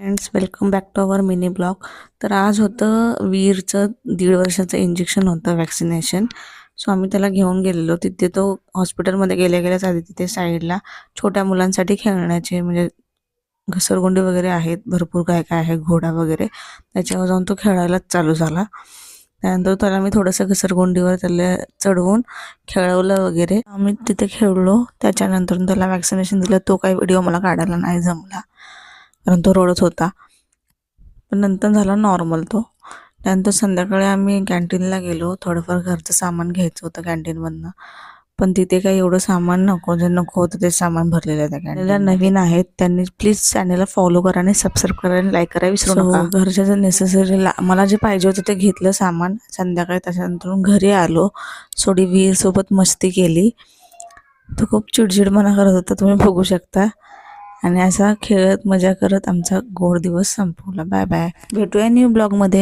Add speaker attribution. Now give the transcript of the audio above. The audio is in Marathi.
Speaker 1: Friends, welcome back to our mini blog. तर आज होतं वीरचं 1.5 वर्षाचं इंजेक्शन होतं, वॅक्सिनेशन. सो आम्ही त्याला घेऊन गेलेलो. तिथे तो हॉस्पिटलमध्ये गेल्याच आधी तिथे साईडला छोट्या मुलांसाठी खेळण्याचे म्हणजे घसरगुंडी वगैरे आहेत, भरपूर काय काय आहे, घोडा वगैरे. त्याच्यावर जाऊन तो खेळायलाच चालू झाला. त्यानंतर त्याला मी थोडंसं घसरगुंडीवर त्याला चढवून खेळवलं वगैरे. आम्ही तिथे खेळलो. त्याच्यानंतर त्याला वॅक्सिनेशन दिलं. तो काही व्हिडिओ मला काढायला नाही जमला कारण तो रडत होता. पण नंतर झाला नॉर्मल तो. त्यानंतर संध्याकाळी आम्ही कॅन्टीनला गेलो. थोडंफार घरचं सामान घ्यायचं होतं कॅन्टीनमधनं. पण तिथे काही एवढं सामान नको, जे नको होतं ते सामान भरलेलं आहे त्या कॅन्टीनला. नवीन आहेत त्यांनी प्लीज चॅनलला फॉलो करा आणि सबस्क्राईब करा आणि लाईक करा विसरू नका. घरच्या जे नेसेसरी मला जे पाहिजे होतं ते घेतलं सामान संध्याकाळी. त्याच्यानंतर घरी आलो. थोडी वीरसोबत मस्ती केली. तो खूप चिडचिडपणा करत होता, तुम्ही बघू शकता. आणि असा खेळत मजा करत आमचा गोड दिवस संपवला. Bye bye. भेटूया न्यू ब्लॉगमध्ये.